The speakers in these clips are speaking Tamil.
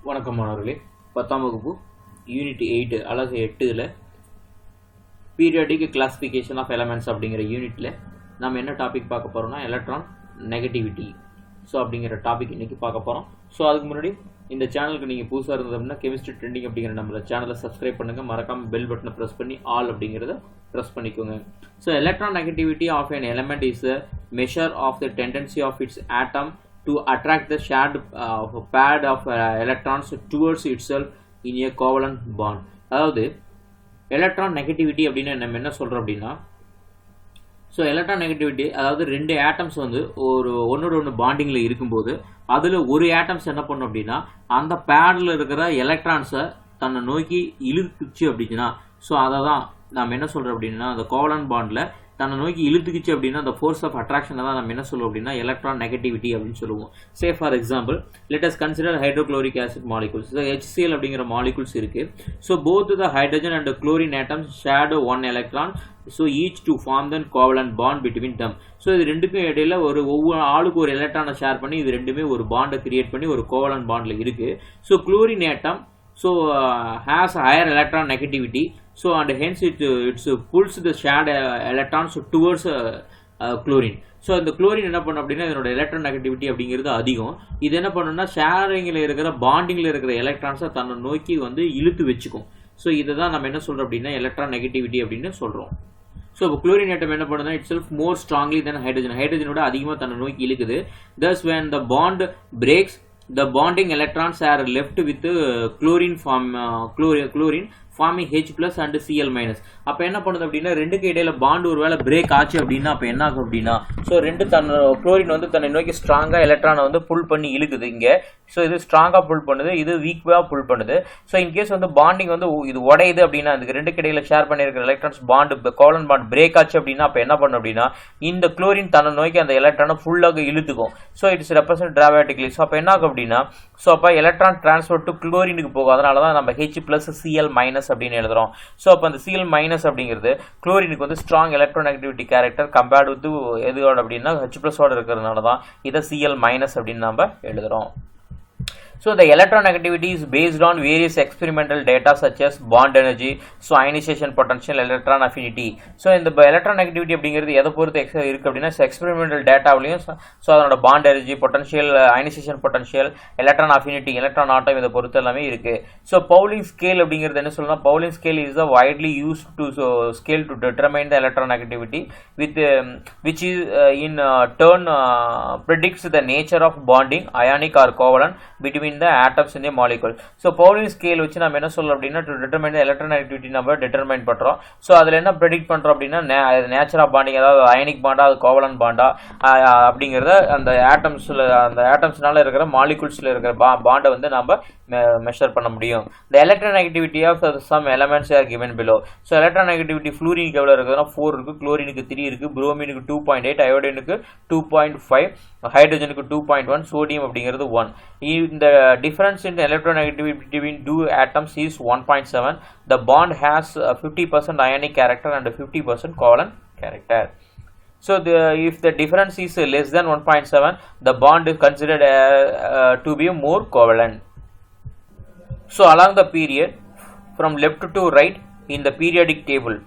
வணக்கம் மாணவர்களே. 10ஆம் வகுப்பு யூனிட் 8 அலகு 8ல் பீரியாடிக் கிளாசிஃபிகேஷன் ஆஃப் எலமெண்ட்ஸ் அப்படிங்கிற யூனிட்டில் நம்ம என்ன டாபிக் பார்க்க போகிறோம்னா எலக்ட்ரான் நெகட்டிவிட்டி. ஸோ அப்படிங்கிற டாபிக் இன்றைக்கி பார்க்க போகிறோம். ஸோ அதுக்கு முன்னாடி இந்த சேனலுக்கு நீங்கள் புதுசாக இருந்தது அப்படின்னா கெமிஸ்ட்ரி ட்ரெண்டிங் அப்படிங்கிற நம்மளோட சேனலை சப்ஸ்கிரைப் பண்ணுங்கள். மறக்காமல் பெல் பட்டனை ப்ரெஸ் பண்ணி ஆல் அப்படிங்கிறத ப்ரெஸ் பண்ணிக்கோங்க. So electronegativity of an element is a measure of the tendency of its atom to attract the shared paired of electrons towards itself in a covalent bond. அதாவது எலக்ட்ரான் நெகட்டிவிட்டி அப்படின்னு நம்ம என்ன சொல்கிறோம் அப்படின்னா, ஸோ எலக்ட்ரான் நெகட்டிவிட்டி அதாவது ரெண்டு ஆட்டம்ஸ் வந்து ஒன்னோட ஒன்று பாண்டிங்கில் இருக்கும்போது அதில் ஒரு ஆட்டம்ஸ் என்ன பண்ணும் அப்படின்னா அந்த பேடில் இருக்கிற எலக்ட்ரான்ஸை தன்னை நோக்கி இழுத்துச்சு அப்படின்னா, ஸோ அதை தான் நம்ம என்ன சொல்கிறோம் அப்படின்னா அந்த கோவலன்ட் பாண்டில் தன்னை நோக்கி இழுத்துக்குச்சு அப்படின்னா அந்த ஃபோர்ஸ் ஆஃப் அட்ராக்ஷனை தான் நம்ம என்ன சொல்லுவோம் அப்படின்னா எலக்ட்ரான் நெகட்டிவிட்டி அப்படின்னு சொல்லுவோம். Say for example let us consider hydrochloric acid molecules. HCl அப்படிங்கிற மாலிகூல்ஸ் இருக்கு. So both the hydrogen and chlorine atoms share one electron. So each to form then covalent bond between them. So இது ரெண்டுக்கும் இடையில ஒவ்வொரு ஆளுக்கு ஒரு எலக்ட்ரானை ஷேர் பண்ணி இது ரெண்டுமே ஒரு பாண்டை கிரியேட் பண்ணி ஒரு கோவலன்ட் பாண்டில் இருக்கு. So chlorine atom has higher electron negativity, so and hence it pulls the shared electrons towards chlorine. So இந்த குளோரின் என்ன பண்ணும் அப்படின்னா இதனோட எலக்ட்ரான் நெகட்டிவிட்டி அப்படிங்கிறது அதிகம். இது என்ன பண்ணுன்னா ஷேரிங்கில் இருக்கிற பாண்டிங்கில் இருக்கிற எலக்ட்ரான்ஸை தன்னை நோக்கி வந்து இழுத்து வச்சுக்கும். ஸோ இதை தான் நம்ம என்ன சொல்கிறோம் அப்படின்னா எலக்ட்ரான் நெகட்டிவிட்டி அப்படின்னு சொல்கிறோம். ஸோ இப்போ குளோரின் ஆட்டம் என்ன பண்ணுதுன்னா itself more strongly than hydrogen. ஹைட்ரஜனோட அதிகமாக தன்னை நோக்கி இழுக்குது. thus when the bond breaks the bonding electrons are left with chlorine forming H plus and Cl minus. அப்போ என்ன பண்ணுது அப்படின்னா ரெண்டுக்கு இடையில பாண்ட் ஒரு வேளை பிரேக் ஆச்சு அப்படின்னா அப்போ என்ன ஆகும் அப்படின்னா ஸோ ரெண்டு குளோரின் வந்து தன்னை நோக்கி ஸ்ட்ராங்காக எலக்ட்ரானை வந்து புல் பண்ணி இழுக்குது இங்கே. ஸோ இது ஸ்ட்ராங்காக புல் பண்ணுது, இது வீக்காக புல் பண்ணுது. ஸோ இன்கேஸ் வந்து பாண்டிங் வந்து இது உடையுது அப்படின்னா அதுக்கு ரெண்டுக்கு இடையில ஷேர் பண்ணியிருக்கிற electrons bond covalent bond break ஆச்சு அப்படின்னா அப்போ என்ன பண்ணும் அப்படின்னா இந்த குளோரின் தன்னை நோக்கி அந்த எலக்ட்ரானை ஃபுல்லாக இழுத்துக்கும். So it's represent drastically. So அப்போ என்ன ஆகும் அப்படின்னா ஸோ அப்போ எலக்ட்ரான் டிரான்ஸ்ஃபர் டு குளோரினுக்கு போகும். அதனால தான் நம்ம H plus Cl minus அப்படின்னு எழுதுறோம். ஸோ அப்போ அந்த Cl minus அப்படிங்கிறது குளோரினுக்கு வந்து strong electronegativity character compared with எதுவோட அப்படின்னா H plus ஓட இருக்கிறதுனால தான் இதை Cl minus அப்படின்னு நம்ம எழுதுறோம். So the electronegativity is based on various experimental data such as bond energy, so ionization potential, electron affinity. So இந்த electronegativity அப்படிங்கிறது எதை பொறுத்து இருக்கு அப்படின்னா எக்ஸ்பெரிமெண்டல் டேட்டாவிலையும் ஸோ அதனோட bond energy, potential, ionisation potential, electron affinity, electron atom இதை பொறுத்து எல்லாமே இருக்கு. ஸோ பவுலிங் ஸ்கேல் அப்படிங்கிறது என்ன சொல்லலாம், bowling scale is widely used to scale to determine the electronegativity with which is in turn predicts the nature of bonding, ionic or covalent between the atoms in a molecule. So Pauling scale வச்சு நம்ம என்ன சொல்றோம் அப்படின்னா to determine the electronegativity நம்ம determine பண்றோம். ஸோ அதில் என்ன ப்ரெடிக்ட் பண்றோம் அப்படின்னா நேச்சர் ஆஃப் பாண்டிங், அதாவது அயனிக் பாண்டா அது கோவலன்ட் பாண்டா அப்படிங்கிறத அந்த ஆட்டம்ஸ்னால இருக்கிற மாலிகூல்ஸ்ல இருக்கிற பாண்டை வந்து நம்ம மெஷர் பண்ண முடியும். The electronegativity of some elements are given below. So electronegativity fluorine எவ்வளவு இருக்குதுன்னா 4 இருக்கு, குளோரினுக்கு 3 இருக்கு, புரோமினுக்கு 2.8, அயோடினுக்கு 2.5, ஹைட்ரஜனுக்கு 2.1, சோடியம் அப்படிங்கிறது 1. இந்த difference in the electronegativity between two atoms is 1.7. The bond has 50% ionic character and 50% covalent character. So if the difference is less than 1.7, the bond is considered to be more covalent. So along the period from left to right in the periodic table,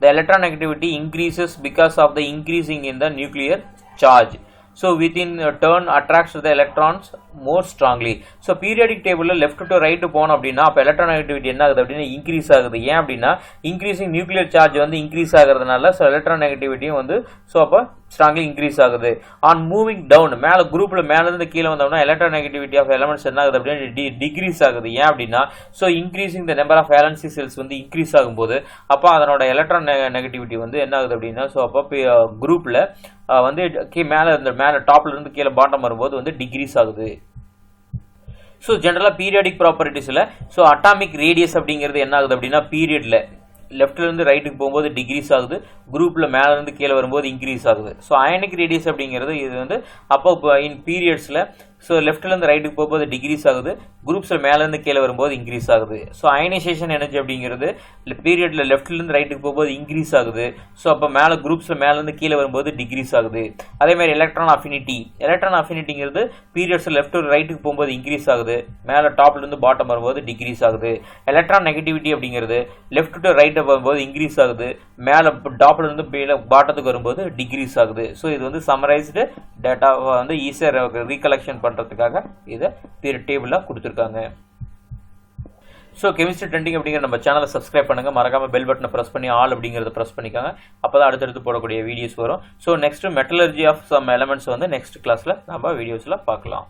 the electronegativity increases because of the increasing in the nuclear charge. So within turn attracts the electrons more strongly. So periodic table left to right போனோம் அப்படின்னா அப்போ electronegativity என்ன ஆகுது அப்படின்னா இன்க்ரீஸ் ஆகுது. ஏன் அப்படின்னா இன்க்ரீசிங் நியூக்ளியர் சார்ஜ் வந்து இன்க்ரீஸ் ஆகுறதுனால ஸோ எலக்ட்ரோநெகட்டிவிட்டியும் வந்து ஸோ அப்போ ஸ்ட்ராங்லி இன்க்ரீஸ் ஆகுது. ஆன் மூவிங் டவுன் மேலே குரூப்ல மேலேருந்து கீழே வந்தோம்னா எலக்ட்ரோநெகட்டிவிட்டி ஆஃப் எலமெண்ட்ஸ் என்ன ஆகுது அப்படின்னா டிக்ரீஸ் ஆகுது. ஏன் அப்படின்னா so increasing the number of valency shells வந்து இன்க்ரீஸ் ஆகும்போது அப்போ அதனோட எலக்ட்ரான் நெகட்டிவிட்டி வந்து என்ன ஆகுது அப்படின்னா ஸோ அப்போ குரூப்ல வந்து மேலே டாப்ல இருந்து கீழே பாட்டம் வரும்போது வந்து டிக்ரீஸ் ஆகுது. ஸோ ஜென்ரலாக பீரியாடிக் ப்ராப்பர்ட்டிஸில் ஸோ அட்டாமிக் ரேடியஸ் அப்படிங்கிறது என்ன ஆகுது அப்படின்னா பீரியட்ல லெஃப்ட்ல இருந்து ரைட்டுக்கு போகும்போது டிக்ரீஸ் ஆகுது, குரூப்ல மேல இருந்து கீழே வரும்போது இன்க்ரீஸ் ஆகுது. ஸோ அயனிக் ரேடியஸ் அப்படிங்கிறது இது வந்து அப்போ இன் பீரியட்ஸ்ல ஸோ லெஃப்ட்லேருந்து ரைட்டுக்கு போகும்போது டிக்ரீஸ் ஆகுது, குரூப்ஸில் மேலேருந்து கீழே வரும்போது இன்க்ரீஸ் ஆகுது. ஸோ அயனைசேஷன் எனர்ஜி அப்படிங்கிறது பீரியடில் லெஃப்ட்லேருந்து ரைட்டுக்கு போகும்போது இன்க்ரீஸ் ஆகுது. ஸோ அப்போ மேலே குரூப்ஸில் மேலேருந்து கீழே வரும்போது டிக்ரீஸ் ஆகுது. அதேமாதிரி எலக்ட்ரான் அஃபினிட்டிங்கிறது பீரியட்ஸில் லெஃப்ட் ரைட்டுக்கு போகும்போது இன்க்ரீஸ் ஆகுது, மேலே டாப்லேருந்து பாட்டம் வரும்போது டிக்ரீஸ் ஆகுது. எலக்ட்ரான் நெகட்டிவிட்டி அப்படிங்கிறது லெஃப்ட் டு ரைட்டு வரும்போது இன்க்ரீஸ் ஆகுது, மேலே டாப்லேருந்து பாட்டத்துக்கு வரும்போது டிக்ரீஸ் ஆகுது. ஸோ இது வந்து சம்மரைஸ்டு டேட்டாவை வந்து ஈஸியாக ரீகலெக்ஷன் பண்ணுறதுக்காக இதை டேபிளாக கொடுத்துருக்காங்க. ஸோ கெமிஸ்ட்ரி ட்ரெண்டிங் அப்படிங்கிற நம்ம சேனலை சப்ஸ்கிரைப் பண்ணுங்கள், மறக்காமல் பெல் பட்டனை ப்ரெஸ் பண்ணி ஆல் அப்படிங்கிறத ப்ரெஸ் பண்ணிக்காங்க. அப்போ தான் அடுத்தடுத்து போடக்கூடிய வீடியோஸ் வரும். So next metallurgy of some elements வந்து நெக்ஸ்ட் கிளாஸில் நம்ம வீடியோஸில் பார்க்கலாம்.